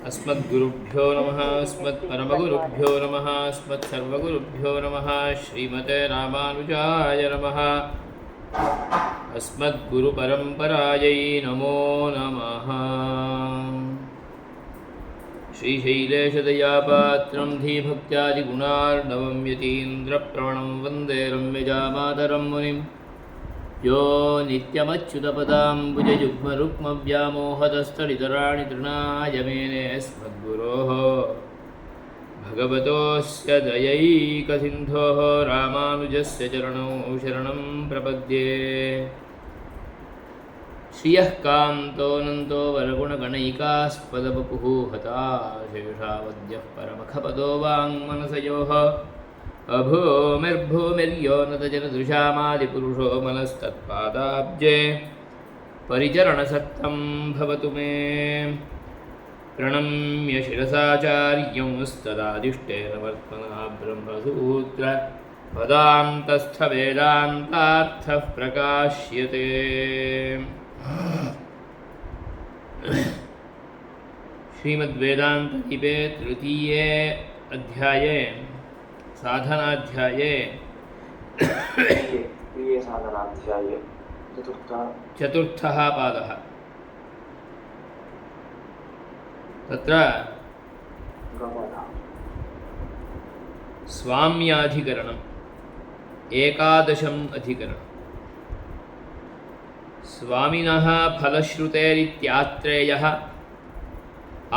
अस्मद्गुरुभ्यो नमः। अस्मत्परमगुरुभ्यो नमः। अस्मत्सर्वगुरुभ्यो नमः। श्रीमते रामानुजाय नमः। अस्मद्गुरुपरम्परायै नमो नमः। श्रीशैलेशदयापात्रं धीभक्त्यादिगुणार्णवं यतीन्द्रप्रवणं वन्दे रम्यजामातरं मुनिं यो नित्यमच्युतपदाम्बुजयुग्मरुक्मव्यामोहतस्थलितराणि तृणाय मेने अस्मद्गुरोः भगवतोऽस्य दयैकसिन्धोः रामानुजस्य चरणौ शरणं प्रपद्ये। श्रियः कान्तो वरगुणगणैकास्पदवपुः हताशेषावद्यः परमखपदो वाङ्मनसयोः अभूमिर्भूमिर्यो नतजनदृशामादिपुरुषो मनस्तत्पादाब्जे परिचरणसक्तं भवतु मे। प्रणम्य शिरसाचार्यंस्तदादिष्टेन वर्त्मना ब्रह्मसूत्र पदान्तस्थवेदान्तार्थः प्रकाश्यते। श्रीमद्वेदान्तदीपे तृतीये अध्याये साधनाध्याये प्रिय साधनाध्याये चतुर्थः पादः। तत्र स्वाम्याधिकरणम् एकादशम् अधिकरणम्। स्वामिनः फलश्रुतेरित्यात्रेयः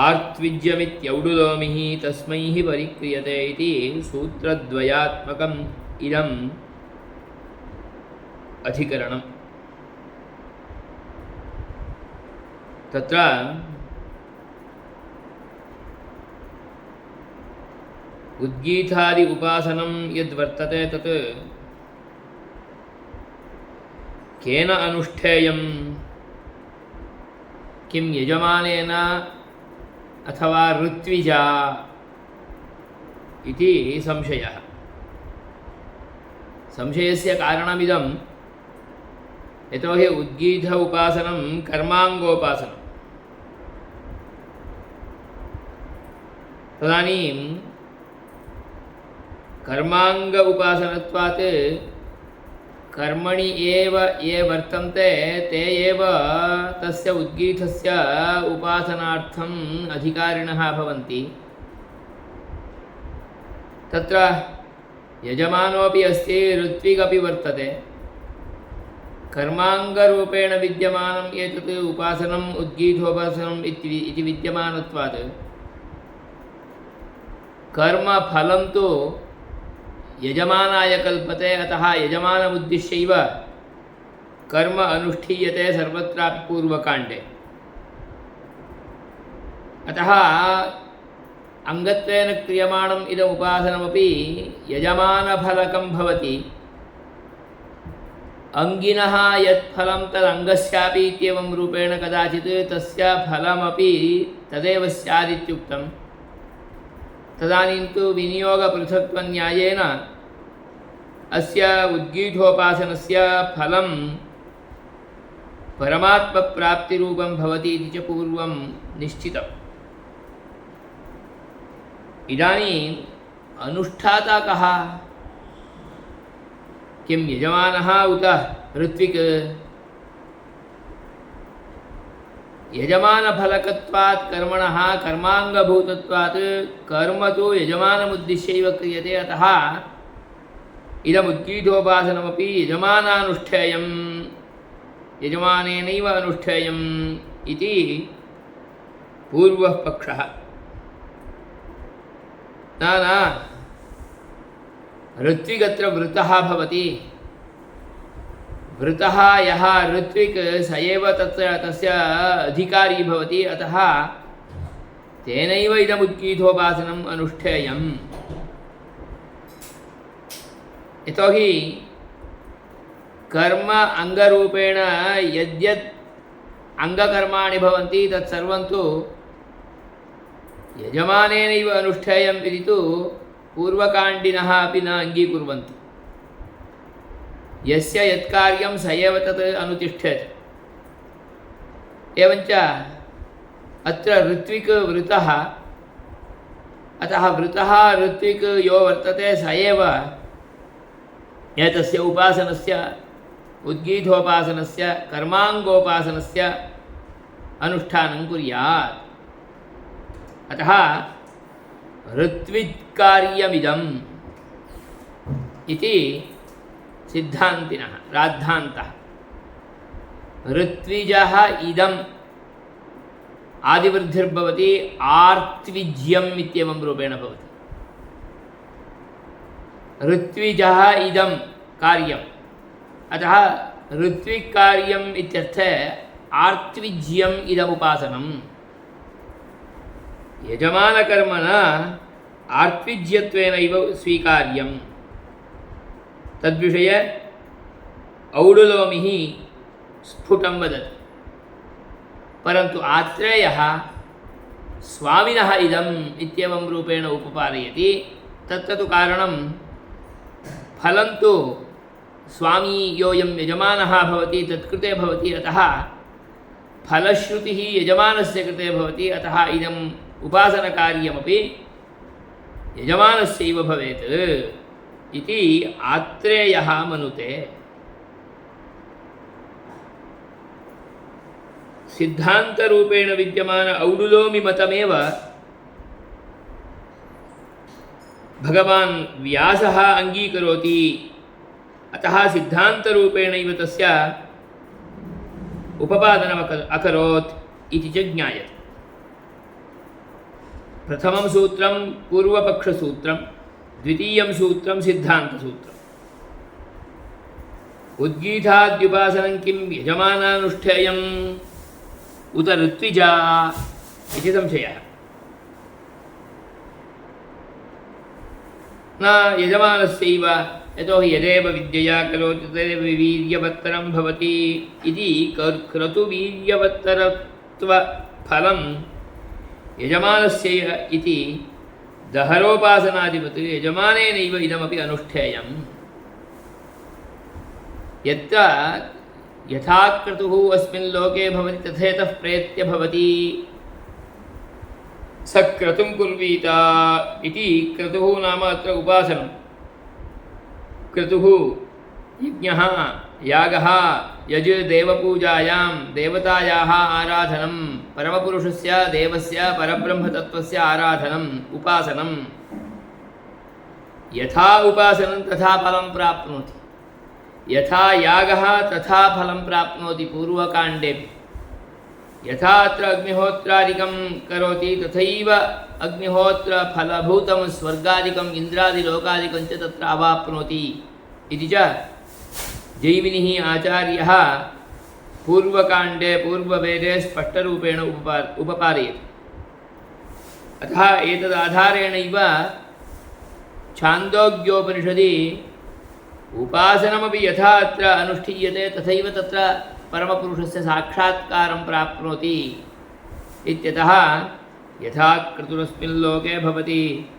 आर्त्विज्यमित्यौडुलोमिः तस्मै हि परिक्रियते इति सूत्रद्वयात्मकम् इदम् अधिकरणम्। तत्र उद्गीतादि उपासनं यद्वर्तते तत् केन अनुष्ठेयं, किं यजमानेन अथवा ऋत्विजा इति संशयः। संशयस्य कारणमिदं यतोहि उद्गीत उपासनं कर्माङ्गोपासनं। तदानीं कर्माङ्ग उपासनत्वात् कर्मणि एव ये वर्तन्ते ते एव तस्य उद्गीतस्य उपासनार्थम् अधिकारिणः भवन्ति। तत्र यजमानोऽपि अस्ति, ऋत्विगपि वर्तते। कर्माङ्गरूपेण विद्यमानम् एतत् उपासनम् उद्गीतोपासनम् इति विद्यमानत्वात् कर्मफलं तु यजमानाय कल्पते। अतः यजमानमुद्दिश्यैव कर्म अनुष्ठीयते सर्वत्रापि पूर्वकाण्डे। अतः अङ्गत्वेन क्रियमाणम् इदम् उपासनमपि यजमानफलकं भवति। अङ्गिनः यत् फलं तदङ्गस्यापि इत्येवं रूपेण कदाचित् तस्य फलमपि तदेव स्यादित्युक्तम्। तदानीं तु विनियोगपृथक्त्वन्यायेन अस्य उद्गीतोपासनस्य फलं परमात्मप्राप्तिरूपं भवति इति च पूर्वं निश्चितम्। इदानीम् अनुष्ठाता कः? किं यजमानः उत ऋत्विक्? यजमानफलकत्वात् कर्मणः कर्माङ्गभूतत्वात् कर्म तु यजमानमुद्दिश्यैव क्रियते। अतः इदमुद्गीतोपासनमपि यजमानानुष्ठेयं, यजमानेनैव अनुष्ठेयम् इति पूर्वः पक्षः। न ऋत्विगत्र वृतः भवति। वृतः यः ऋत्विक् स एव तस्य अधिकारी भवति। अतः तेनैव इदमुद्गीतोपासनम् अनुष्ठेयम्। यतोहि कर्म अङ्गरूपेण यद्यत् अङ्गकर्माणि भवन्ति तत्सर्वं तु यजमानेनैव अनुष्ठेयम् इति तु पूर्वकाण्डिनः अपि न अङ्गीकुर्वन्ति। यस्य यत्कार्यं स एव तत् अनुतिष्ठेत्। एवञ्च अत्र ऋत्विक् वृतः, अतः वृतः ऋत्विक् यो वर्तते स एव एतस्य उपासनस्य, उद्गीथोपासनस्य, कर्माङ्गोपासनस्य अनुष्ठानं कुर्यात्। अतः ऋत्विक्कार्यमिदम् इति सिद्धान्तिनः राद्धान्तः। ऋत्विजः इदम् आदिवृद्धिर्भवति, आर्त्विज्यम् इत्येवं रूपेण भवति। ऋत्विजः इदं कार्यम्, अतः ऋत्विक्कार्यम् इत्यर्थे आर्त्विज्यम् इदमुपासनम्। यजमानकर्मणा आर्त्विज्यत्वेनैव स्वीकार्यम्। तद्विषये औडुलोमिः स्फुटं वदति। परन्तु आत्रेयः स्वामिनः इदम् इत्येवं रूपेण उपपादयति। तत्र तु कारणं फलं तु स्वामी योऽयं यजमानः भवति तत्कृते भवति, अतः फलश्रुतिः यजमानस्य कृते भवति, अतः इदम् उपासनकार्यमपि यजमानस्यैव भवेत् इति आत्रेयः मनुते। सिद्धान्तरूपेण विद्यमान औडुलोमि मतमेव भगवान् व्यासः अङ्गीकरोति, अतः सिद्धान्तरूपेणैव तस्य उपपादनम् अकरोत् इति च ज्ञायते। प्रथमं सूत्रं पूर्वपक्षसूत्रं, द्वितीयं सूत्रं सिद्धान्तसूत्रम्। उद्गीथाद्युपासनं किं यजमानानुष्ठेयम् उत ऋत्विजा इति संशयः। न यजमानस्यैव, यतोहि यदेव विद्यया करोति तदेव वीर्यवत्तरं भवति इति क्रतुवीर्यवत्तरत्वफलं यजमानस्य इति दहरोपासनादिवत् यजमानेनैव इदमपि अनुष्ठेयम्। यत्र यथा क्रतुः अस्मिन् लोके भवति तथेतः प्रेत्य भवति स क्रतुं कुर्वीत इति। क्रतुः नाम अत्र उपासनं। क्रतुः यज्ञः, यागः, यज् देवपूजायां देवतायाः आराधनं, परमपुरुषस्य देवस्य परब्रह्मतत्त्वस्य आराधनम्, उपासनं। यथा उपासनं तथा फलं प्राप्नोति, यथा यागः तथा फलं प्राप्नोति पूर्वकाण्डेपि। यथा अत्र अग्निहोत्रादिकं करोति तथैव अग्निहोत्रफलभूतं स्वर्गादिकम् इन्द्रादिलोकादिकं च तत्र अवाप्नोति इति च जैमिनिः आचार्यः पूर्वकाण्डे पूर्ववेदे स्पष्टरूपेण उपपादयति। अतः एतदाधारेणैव छान्दोग्योपनिषदि उपासनमपि यथा अत्र अनुष्ठीयते तथैव तत्र परमपुरुषस्य साक्षात्कारं प्राप्नोति इत्यतः यथा क्रतुरस्मिन् लोके भवति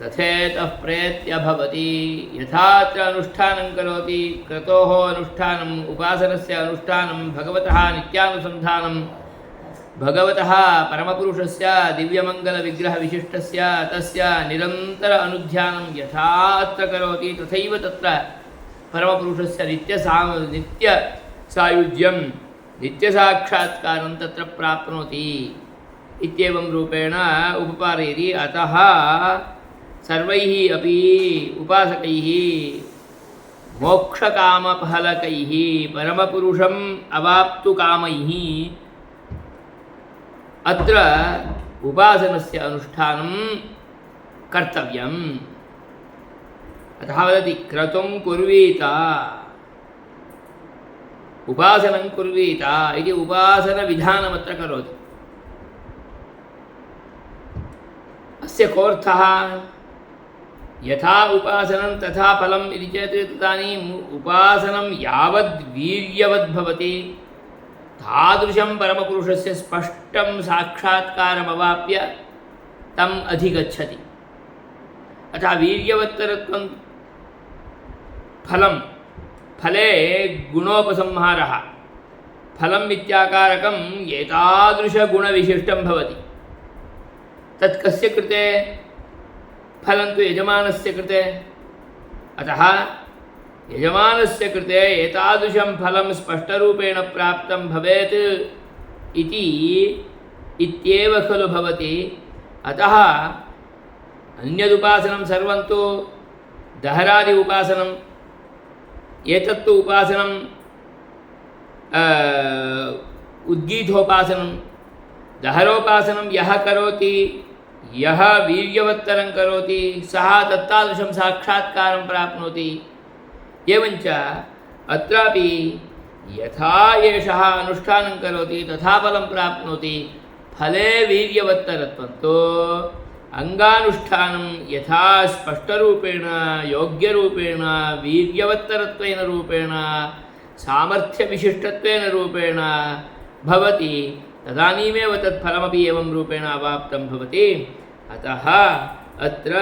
तथेतः प्रेत्य भवति। यथा अत्र अनुष्ठानं करोति, क्रतोः अनुष्ठानम्, उपासनस्य अनुष्ठानं, भगवतः नित्यानुसन्धानं, भगवतः परमपुरुषस्य दिव्यमङ्गलविग्रहविशिष्टस्य तस्य निरन्तर अनुध्यानं यथा अत्र करोति तथैव तत्र परमपुरुषस्य नित्यसायुज्यं, नित्यसाक्षात्कारं तत्र प्राप्नोति इत्येवं रूपेण उपपादयति। अतः सर्वैः अपि उपासकैः मोक्षकामफलकैः परमपुरुषम् अवाप्तुकामैः अत्र उपासनस्य अनुष्ठानं कर्तव्यम्। अतः वदति क्रतुं कुर्वीत, उपासनं कुर्वीत इति उपासनविधानमत्र करोति। अस्य कोऽर्थः? यथा उपासनं तथा फलम् इति चेत् तदानीम् उपासनं यावद् वीर्यवद्भवति तादृशं परमपुरुषस्य स्पष्टं साक्षात्कारमवाप्य तम् अधिगच्छति। अतः वीर्यवत्तरत्वं फलं, फले गुणोपसंहारः, फलम् इत्याकारकं एतादृशगुणविशिष्टं भवति। तत् कस्य कृते? फलं तु यजमानस्य कृते। अतः यजमानस्य कृते एतादृशं फलं स्पष्टरूपेण प्राप्तं भवेत् इति इत्येव खलु भवति। अतः अन्यदुपासनं सर्वं तु दहरादि उपासनम्। एतत्तु उपासनं उद्गीतोपासनं। दहरोपासनं यः करोति, यः वीर्यवत्तरं करोति, सः तत्तादृशं साक्षात्कारं प्राप्नोति। एवञ्च अत्रापि यथा एषः अनुष्ठानं करोति तथा फलं प्राप्नोति। फले वीर्यवत्तरत्वं तु अंगानुष्ठानं यथा स्पष्टरूपेण योग्यरूपेण वीर्यवत्तरत्वेन रूपेण सामर्थ्यविशिष्टत्वेन रूपेण भवति, तदानीमेव तत्फलमपि एवं रूपेण अवाप्तं भवति। अतः अत्र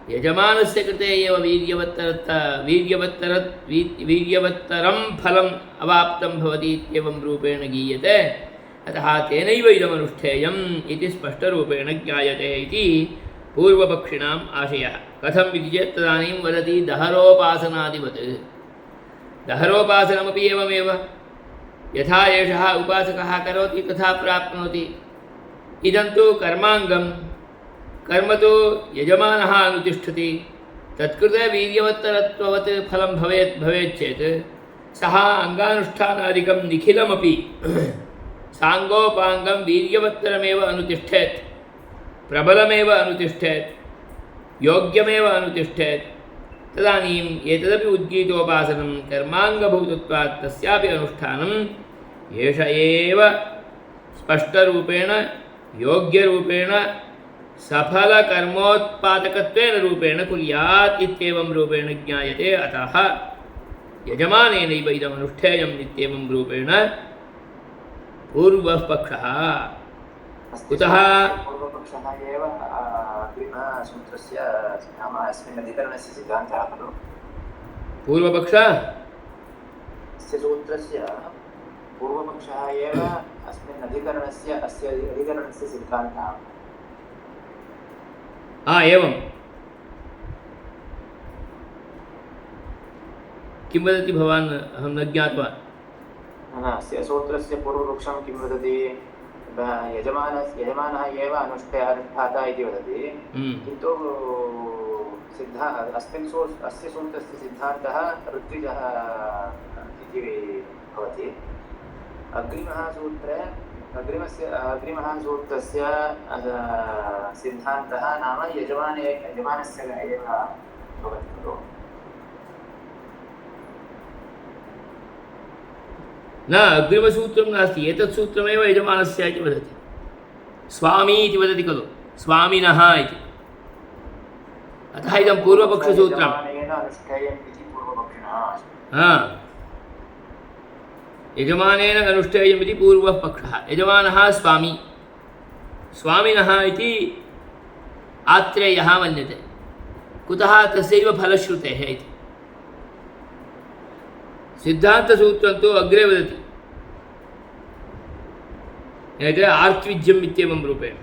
यजमानस्य कृते एव वीर्यवत्तरं फलम् अवाप्तं भवति इत्येवं रूपेण गीयते। अतः तेनैव इदमनुष्ठेयम् इति स्पष्टरूपेण ज्ञायते इति पूर्वपक्षिणाम् आशयः। कथम् इति चेत् तदानीं वदति दहरोपासनादिवत्। दहरोपासनमपि एवमेव, यथा एषः उपासकः करोति तथा प्राप्नोति। इदं तु कर्माङ्गं, कर्म तु यजमानः अनुतिष्ठति। तत्कृते वीर्यवत्तरत्ववत् फलं भवेत् चेत् सः अङ्गानुष्ठानादिकं निखिलमपि साङ्गोपाङ्गं वीर्यवत्तरमेव अनुतिष्ठेत्, प्रबलमेव अनुतिष्ठेत्, योग्यमेव अनुतिष्ठेत्। तदानीम् एतदपि उद्गीतोपासनं कर्माङ्गभूतत्वात् तस्यापि अनुष्ठानं एष एव स्पष्टरूपेण योग्यरूपेण सफलकर्मोत्पादकत्वेन रूपेण कुर्यात् इत्येवं रूपेण ज्ञायते। अतः यजमानेनैव इदमनुष्ठेयम् इत्येवं रूपेण पूर्वः पक्षः। कुतः? पूर्वपक्षः एव अग्रिमसूत्रस्य नाम अस्मिन् अधिकरणस्य सिद्धान्तः खलु। पूर्वपक्षस्य सूत्रस्य पूर्वपक्षः एव अस्मिन् अधिकरणस्य अस्य अधिकरणस्य सिद्धान्तः। एवं किं वदति भवान्? अहं न ज्ञातवान्। अस्य सूत्रस्य पूर्वपक्षं किं वदति? यजमानः एव अनुष्ठाता इति वदति, किन्तु अस्य सूत्रस्य सिद्धान्तः ऋत्विजः इति भवति। अग्रिमः सूत्रस्य सिद्धान्तः नाम यजमानस्य एव भवति खलु। न, अग्रिमसूत्रं नास्ति, एतत् सूत्रमेव यजमानस्य इति वदति। स्वामी इति वदति खलु, स्वामिनः इति। अतः इदं पूर्वपक्षसूत्रम्। यजमानेन अनुष्ठेयम् इति पूर्वः पक्षः। यजमानः स्वामी, स्वामिनः इति आत्रेयः मन्यते। कुतः? तस्यैव फलश्रुतेः इति। सिद्धान्तसूत्रं तु अग्रे वदति, यत् आर्त्विज्यम् इत्येवं रूपेण।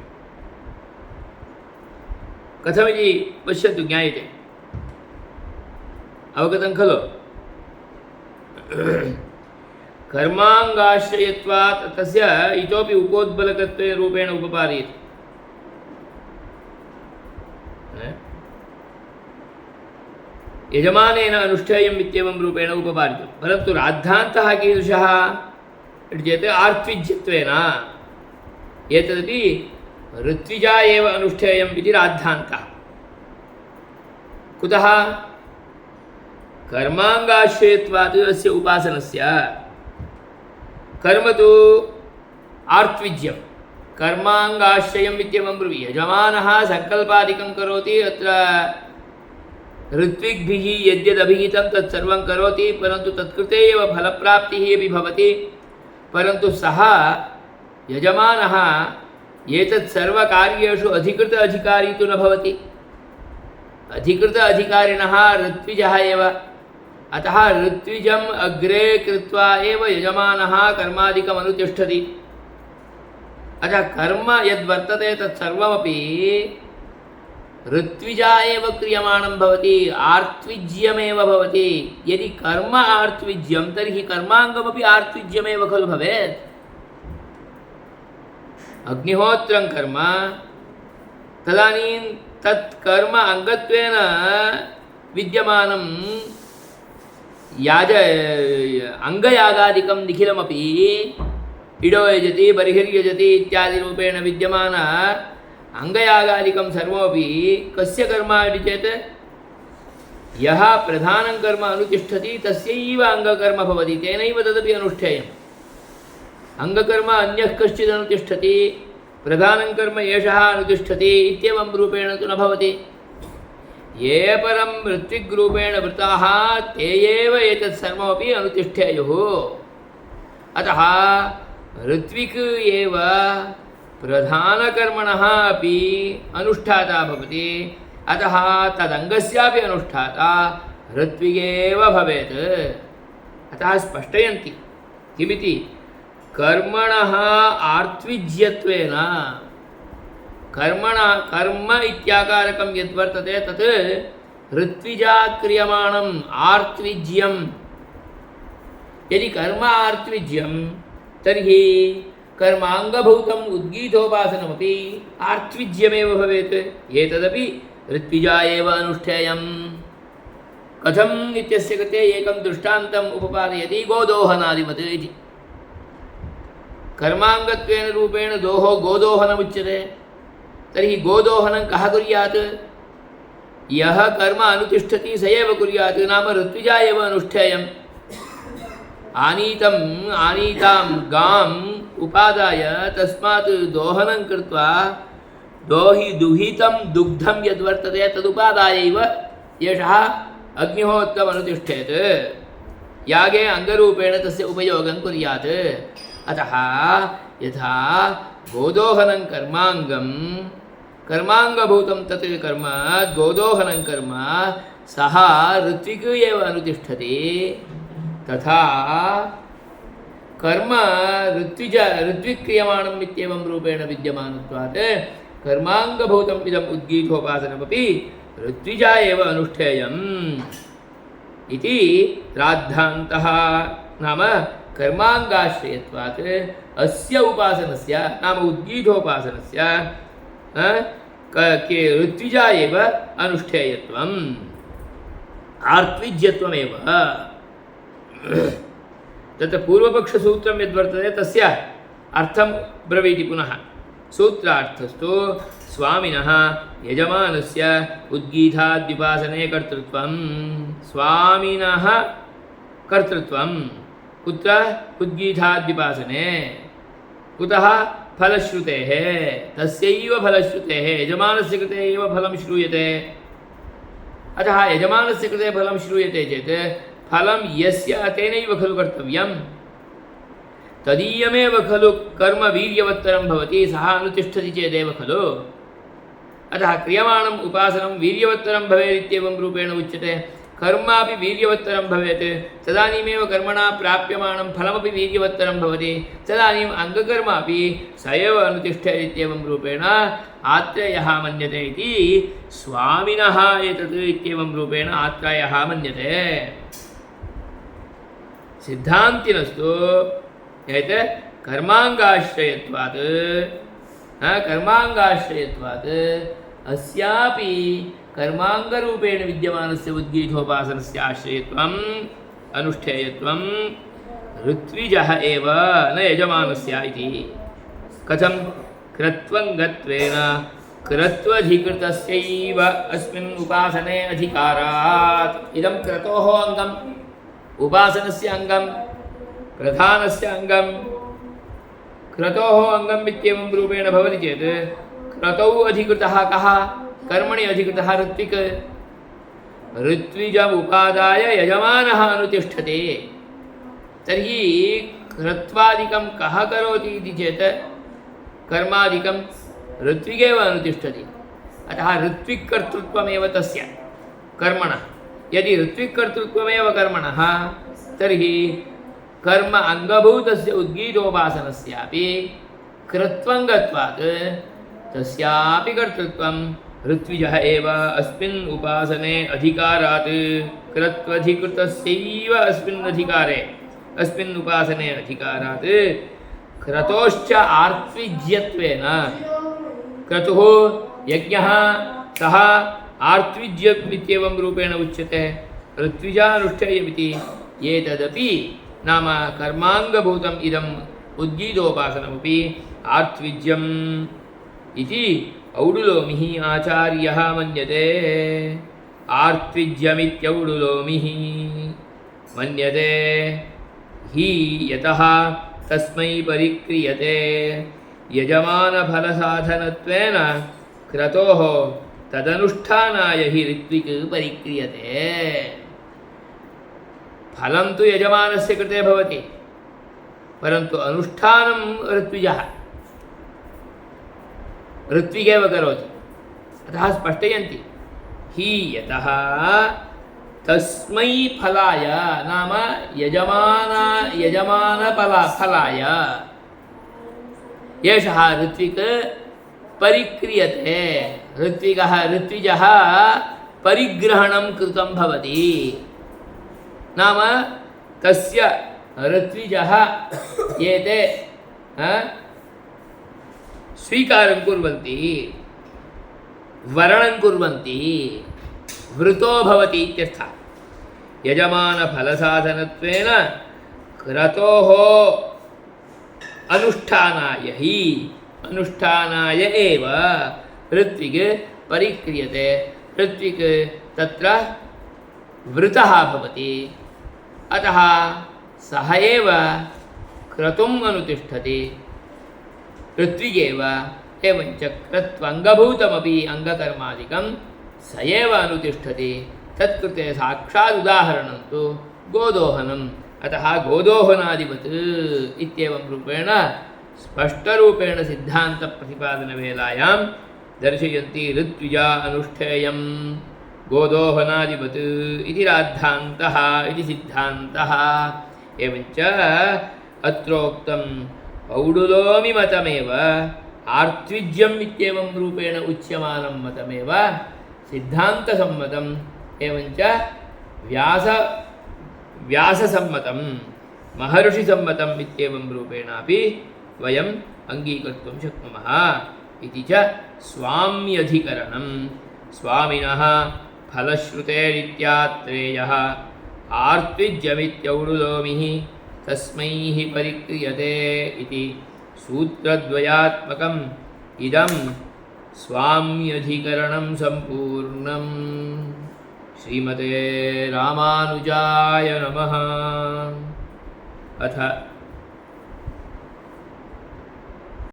कथमिति पश्यन्तु, ज्ञायते। अवगतं खलु? कर्माङ्गाश्रयत्वात् तस्य इतोपि उपोद्बलकत्वेन रूपेण उपपादयति। यजमानेन अनुष्ठेयम् इत्येवं रूपेण उपपादितं। परन्तु राद्धान्तः कीदृशः इति चेत् आर्त्विज्यत्वेन। एतदपि ऋत्विजा एव अनुष्ठेयम् इति राद्धान्तः। कुतः? कर्माङ्गाश्रयत्वात् अस्य उपासनस्य। कर्म तु आर्त्विज्यं, कर्माङ्गाश्रयम् इत्येवं ब्रूहि। यजमानः सङ्कल्पादिकं करोति, अत्र ऋत्विग्भिः यद्यदभिहितं तत्सर्वं करोति, परन्तु तत्कृते एव फलप्राप्तिः अपि भवति। परन्तु सः यजमानः एतत् सर्वकार्येषु अधिकृत अधिकारी तु न भवति। अधिकृत अधिकारिणः ऋत्विजः एव। अतः ऋत्विजम् अग्रे कृत्वा एव यजमानः कर्मादिकम् अनुतिष्ठति। अतः कर्म यद्वर्तते तत्सर्वमपि ऋत्विजा एव क्रियमाणं भवति, आर्त्विज्यमेव भवति। यदि कर्म आर्त्विज्यं तर्हि कर्माङ्गमपि आर्त्विज्यमेव खलु भवेत्। अग्निहोत्रं कर्म, तदानीं तत् कर्म अङ्गत्वेन विद्यमानं अङ्गयागादिकं निखिलमपि इडो यजति बर्हिर्यजति इत्यादिरूपेण विद्यमान अङ्गयागादिकं सर्वमपि कस्य कर्म इति चेत् यः प्रधानं कर्म अनुतिष्ठति तस्यैव अङ्गकर्म भवति, तेनैव तदपि अनुष्ठेयम्। अङ्गकर्म अन्यः कश्चित् अनुतिष्ठति, प्रधानं कर्म एषः अनुतिष्ठति इत्येवं रूपेण तु न भवति। ये परं ऋत्विग्रूपेण वृताः ते एव एतत् सर्वमपि अनुतिष्ठेयुः। अतः ऋत्विक् एव प्रधानकर्मणः अपि अनुष्ठाता भवति। अतः तदङ्गस्यापि अनुष्ठाता ऋत्विगेव भवेत्। अतः स्पष्टयन्ति किमिति, कर्मणः आर्त्विज्यत्वेन कर्म इत्याकारकं यद्वर्तते तत् ऋत्विजा क्रियमाणम् आर्त्विज्यं। यदि कर्म आर्त्विज्यं तर्हि कर्माङ्गभूतम् उद्गीतोपासनमपि आर्त्विज्यमेव भवेत्। एतदपि ऋत्विजा एव अनुष्ठेयम्। कथम् इत्यस्य कृते एकं दृष्टान्तम् उपपादयति, गोदोहनादिवत् इति। कर्माङ्गत्वेन रूपेण गोदोहनमुच्यते। तर्हि गोदोहनं कः कुर्यात्? यः कर्म अनुतिष्ठति स एव कुर्यात्, नाम ऋत्विजा एव अनुष्ठेयम्। आनीतां गाम् उपादाय तस्मात् दोहनं कृत्वा दुहितं दुग्धं यद्वर्तते तदुपादायैव एषः अग्निहोत्रम् अनुतिष्ठेत्, यागे अङ्गरूपेण तस्य उपयोगं कुर्यात्। अतः यथा गोदोहनं कर्माङ्गभूतं तत् कर्म गोदोहनं कर्म सः ऋत्विक् एव अनुतिष्ठति, तथा कर्म ऋत्विक्रियमाणम् इत्येवं रूपेण विद्यमानत्वात् कर्माङ्गभूतम् इदम् उद्गीतोपासनमपि ऋत्विजा एव अनुष्ठेयम् इति राद्धान्तः। नाम कर्माङ्गाश्रयत्वात् अस्य उपासनस्य नाम उद्गीतोपासनस्य ऋत्विजा एव अनुष्ठेयत्वम् आर्त्विज्यत्वमेव। तत्र पूर्वपक्षसूत्रं यद्वर्तते तस्य अर्थं ब्रवीति पुनः। सूत्रार्थस्तु स्वामिनः यजमानस्य उद्गीताद्युपासने कर्तृत्वं। स्वामिनः कर्तृत्वं कुत्र? उद्गीताद्युपासने। कुतः? फलश्रुतेः। तस्यैव फलश्रुतेः यजमानस्य कृते एव फलं श्रूयते। अतः यजमानस्य कृते फलं श्रूयते चेत् फलं यस्य तेनैव खलु कर्तव्यं। तदीयमेव खलु कर्म वीर्यवत्तरं भवति, सः अनुतिष्ठति चेदेव खलु। अतः क्रियमाणम् उपासनं वीर्यवत्तरं भवेदित्येवं रूपेण उच्यते। कर्मापि वीर्यवत्तरं भवेत्, तदानीमेव कर्मणा प्राप्यमाणं फलमपि वीर्यवत्तरं भवति, तदानीम् अङ्गकर्म अपि स एव अनुतिष्ठेत् इत्येवं रूपेण आत्रेयः मन्यते इति स्वामिनः एतत् इत्येवं रूपेण आत्रेयः मन्यते। सिद्धान्तिनस्तु यत् कर्माङ्गाश्रयत्वात् अस्यापि कर्माङ्गरूपेण विद्यमानस्य उद्गीतोपासनस्य आश्रयत्वम् अनुष्ठेयत्वं ऋत्विजः एव न यजमानस्य इति। कथं? क्रत्वङ्गत्वेन क्रत्वधिकृतस्यैव अस्मिन् उपासने अधिकारात्। इदं क्रतोः अङ्गम्, उपासनस्य अङ्गं, प्रधानस्य अङ्गं। क्रतोः अङ्गम् इत्येवं रूपेण भवति चेत् क्रतौ अधिकृतः कः? कर्मणि अधिकृतः ऋत्विक्। ऋत्विजमुपादाय यजमानः अनुतिष्ठते। तर्हि क्रत्वादिकं कः करोति इति चेत् कर्मादिकं ऋत्विगेव अनुतिष्ठति। अतः ऋत्विक्कर्तृत्वमेव तस्य कर्मणः। यदि ऋत्विक्कर्तृत्वमेव कर्मणः तर्हि कर्म अङ्गभूतस्य उद्गीतोपासनस्यापि कृत्वङ्गत्वात् तस्यापि कर्तृत्वं ऋत्विजः एव अस्मिन् उपासने अधिकारात् कृत्वधिकृतस्यैव अस्मिन् अधिकारे अस्मिन् उपासने अधिकारात् क्रतोश्च आर्त्विज्यत्वेन क्रतुः यज्ञः सः आर्त्विज्यमित्येवं रूपेण उच्यते ऋत्विजानुष्ठेयमिति एतदपि नाम कर्माङ्गभूतम् इदम् उद्गीतोपासनमपि आर्त्विज्यम् इति औडुलोमिः आचार्यः मन्यते आर्त्विज्यमित्यौडुलोमिः मन्यते हि यतः तस्मै परिक्रियते यजमानफलसाधनत्वेन क्रतोः तदनुष्ठानाय हि ऋत्विक् परिक्रियते फलं तु यजमानस्य कृते भवति परन्तु अनुष्ठानं ऋत्विगेव करोति अतः स्पष्टयन्ति हि यतः तस्मै फलाय नाम यजमानफलाय एषः ऋत्विक् परिक्रियते ऋत्विजः परिग्रहणं कृतं भवति नाम तस्य ऋत्विजः एते स्वीकारं कुर्वन्ति वरणं कुर्वन्ति वृतो भवति इत्यर्थः यजमानफलसाधनत्वेन क्रतोः अनुष्ठानाय एव ऋत्विक् परिक्रियते ऋत्विक् तत्र वृतः भवति अतः सः एव क्रतुम् अनुतिष्ठति ऋत्विगेव एवञ्च कृत्वङ्गभूतमपि अङ्गकर्मादिकं स एव अनुतिष्ठति तत्कृते साक्षात् उदाहरणं तु गोदोहनम् अतः गोदोहनादिवत् इत्येवं रूपेण स्पष्टरूपेण सिद्धान्तप्रतिपादनवेलायां दर्शयन्ति ऋत्विजा अनुष्ठेयं गोदोहनादिवत् इति राद्धान्तः इति सिद्धान्तः एवञ्च अत्रोक्तम् औडुलोमि मतमेव आर्त्विज्यम् इत्येवं रूपेण उच्यमानं मतमेव सिद्धान्तसम्मतम् एवञ्च व्याससम्मतं महर्षिसम्मतम् इत्येवं रूपेणापि वयम् अङ्गीकर्तुं शक्नुमः इति च स्वाम्यधिकरणं स्वामिनः फलश्रुतेरित्यात्रेयः आर्त्विज्यमित्यौडुलोमिः तस्मै हि परिक्रियते इति सूत्रद्वयात्मकम् इदं स्वाम्यधिकरणं सम्पूर्णम् श्रीमते रामानुजाय नमः अथ